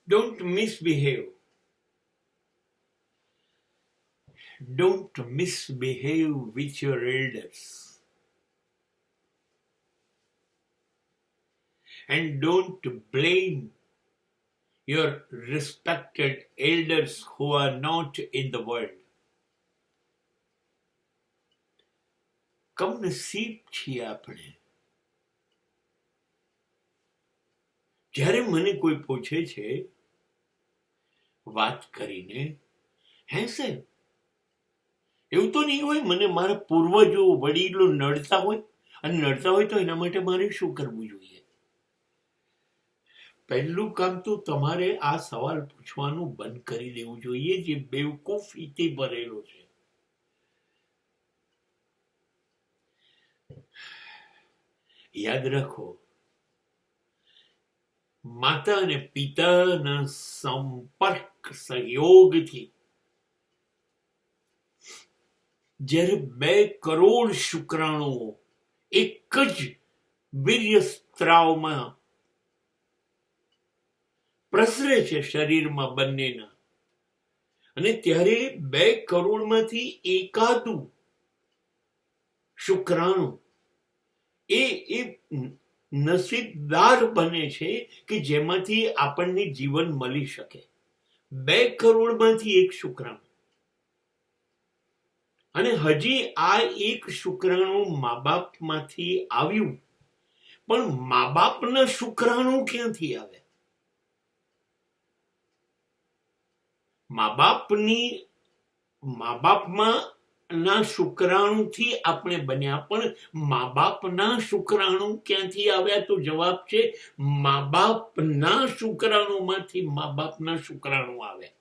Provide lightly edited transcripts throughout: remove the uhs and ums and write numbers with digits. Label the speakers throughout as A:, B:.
A: Don't misbehave. Don't misbehave with your elders. And don't blame your respected elders who are not in the world. કમનસીબ છીએ આપણે. જ્યારે મને કોઈ પૂછે છે વાત કરીને, હે સાહેબ, એવું તો નહીં હોય મને મારા પૂર્વજો વડીલો નડતા હોય, અને નડતા હોય તો એના માટે મારે શું કરવું જોઈએ? પહેલું કામ તો તમારે આ સવાલ પૂછવાનું બંધ કરી દેવું જોઈએ, જે બેવકૂફીથી ભરેલો છે. યાદ રાખો, માતા અને પિતાના સંપર્ક સહયોગથી જ્યારે 2 કરોડ શુક્રાણુઓ એક જ વીર્ય સ્ત્રાવમાં પ્રસરે છે શરીરમાં બંનેના, અને ત્યારે 2 કરોડમાંથી એકાદું શુક્રાણુ એ નસીબદાર બને છે કે જેમાંથી આપણને જીવન મળી શકે. 2 કરોડમાંથી એક શુક્રાણુ, અને હજી આ એક શુક્રાણુ મા બાપમાંથી આવ્યું, પણ મા બાપના શુક્રાણુ ક્યાંથી આવે? મા બાપમાં ના શુક્રાણુથી આપણે બન્યા, પણ મા બાપના શુક્રાણુ ક્યાંથી આવ્યા? તો જવાબ છે મા બાપના શુક્રાણુમાંથી મા બાપના શુક્રાણુ આવ્યા.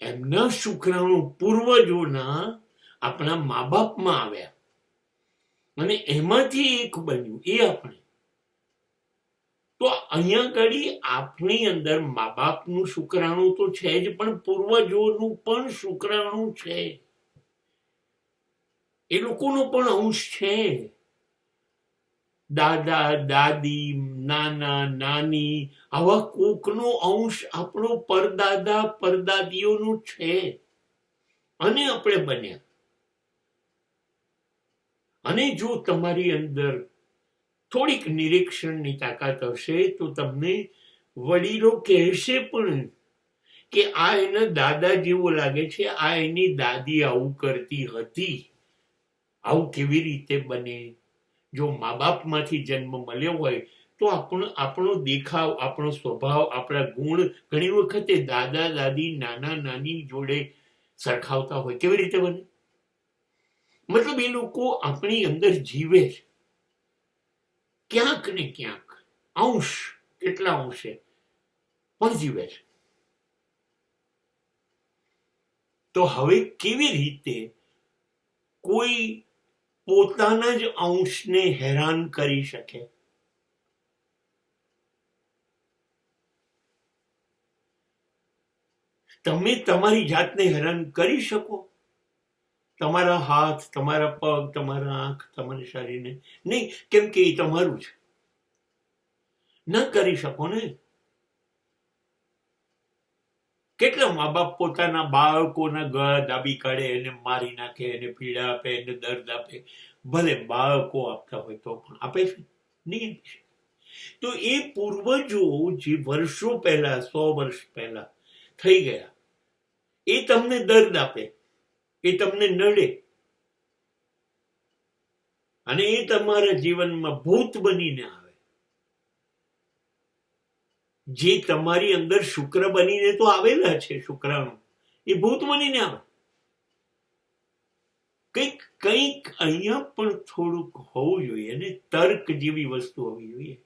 A: એમના શુક્રાણુ પૂર્વજોના આપણા મા બાપમાં આવ્યા, અને એમાંથી એક બન્યું એ આપણે. તો અહીંયા આગળ આપણી અંદર મા બાપનું શુક્રાણુ તો છે જ, પણ પૂર્વજોનું પણ શુક્રાણુ છે. એ લોકોનો પણ અંશ છે. દાદા દાદી, નાના નાની, આવા કોકનો અંશ આપણો પરદાદા પરદાદીઓનો છે, અને આપણે બન્યા. અને જો તમારી અંદર થોડીક નિરીક્ષણની તાકાત હશે તો તમને વડીલો કહેશે પણ કે આ એના દાદા જેવો લાગે છે, આ એની દાદી આવું કરતી હતી. આવું કેવી રીતે બને? જો મા બાપમાંથી જન્મ મળ્યો હોય તો આપણો દેખાવ, આપણો સ્વભાવ, આપણા ગુણ ઘણી વખતે દાદા દાદી, નાના નાની જોડે સરખાવતા હોય. કેવી રીતે બને? મતલબ એ લોકો આપણી અંદર જીવે છે ક્યાંક ને ક્યાંક, અંશ, કેટલા અંશે પણ જીવે છે. તો હવે કેવી રીતે કોઈ પોતાના જ અંશને હેરાન કરી શકે? તમે તમારી જાતને હેરાન કરી શકો? તમારા હાથ, તમારા પગ, તમારા આંખ, તમારા શરીરને નહીં, કેમ કે એ તમારું છે. ન કરી શકો ને. કેટલા મા બાપ પોતાના બાળકોના ગળા દાબી કાઢે, એને મારી નાખે, એને પીડા આપે, એને દર્દ આપે. ભલે બાળકો આપતા હોય તો પણ આપે છે? નહીં. તો એ પૂર્વજો જે વર્ષો પહેલા, 100 વર્ષ પહેલા થઈ ગયા, એ તમને દર્દ આપે, એ તમને નડે, અને એ તમારા જીવનમાં ભૂત બનીને આવે. જે તમારી અંદર શુક્ર બનીને તો આવેલા છે શુક્રાણુ, એ ભૂત બનીને આવે. કંઈક અહીંયા પણ થોડુંક હોવું જોઈએ, અને તર્ક જેવી વસ્તુ હોવી જોઈએ.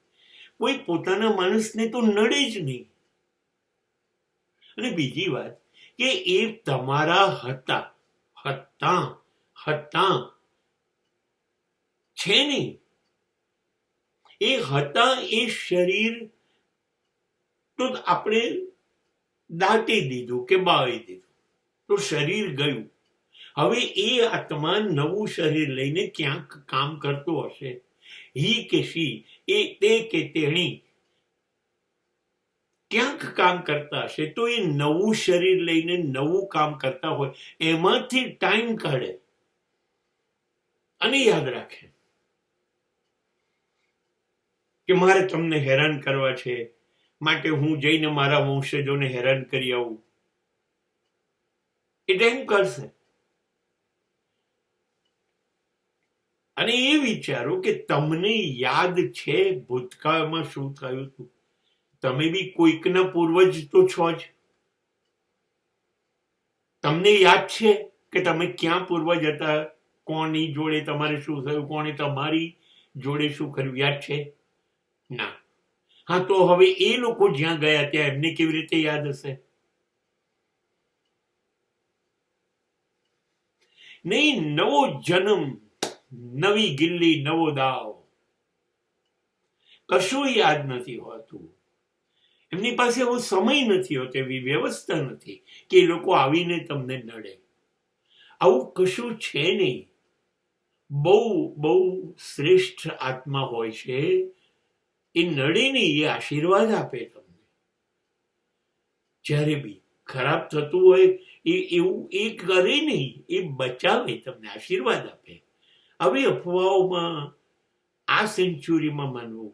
A: કોઈ પોતાના માણસને તો નડે જ નહીં. અને બીજી વાત કે એ તમારા હતા છે નહીં. એ હતા, એ શરીર તો આપણે દાટી દીધું કે બાળી દીધું, તો શરીર ગયું. હવે એ આત્મા નવું શરીર લઈને ક્યાંક કામ કરતો હશે. હી કે શી, એ તે કે તેણી, ક્યાંક કામ કરતા હશે તો એ નવું શરીર લઈને નવું કામ કરતા હોય એમાંથી ટાઈમ કાઢે અને યાદ રાખે કે મારે તમને હેરાન કરવા છે, માટે હું જઈને મારા વંશજોને હેરાન કરી આવું. એ ટાઈમ કરશે. અને એ વિચારો કે તમને યાદ છે ભૂતકાળમાં શું થયું હતું. તમે બી કોઈકના પૂર્વજ તો છો જ. તમને યાદ છે કે તમે ક્યાં પૂર્વજ હતા, કોની જોડે તમારે શું થયું, કોણે તમારી જોડે શું કર્યું, યાદ છે? ના. હા, તો હવે એ લોકો જ્યાં ગયા ત્યાં એમને કેવી રીતે યાદ હશે? નહીં, નવો જન્મ, નવી ગિલ્લી, નવો દાવ. કશું યાદ નથી હોતું. એમની પાસે એવો સમય નથી હોતો, એવી વ્યવસ્થા નથી કે એ લોકો આવીને તમને નડે. આવું કશું છે નહીં. બહુ બહુ શ્રેષ્ઠ આત્મા હોય છે, એ નડે નહીં, એ આશીર્વાદ આપે તમને. જ્યારે બી ખરાબ થતું હોય એવું એ કરે નહીં, એ બચાવે, તમને આશીર્વાદ આપે. હવે અફવાઓમાં આ સેન્ચુરીમાં માનવું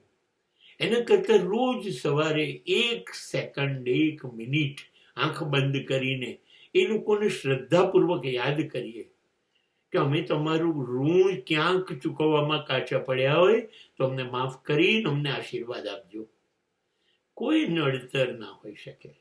A: એના કરતા રોજ સવારે 1 સેકન્ડ 1 મિનિટ આંખ બંધ કરીને એ લોકોને શ્રદ્ધાપૂર્વક યાદ કરીએ કે અમે તમારું ઋણ ક્યાંક ચૂકવવામાં કાચા પડ્યા હોય તો અમને માફ કરીને અમને આશીર્વાદ આપજો. કોઈ નડતર ના હોઈ શકે.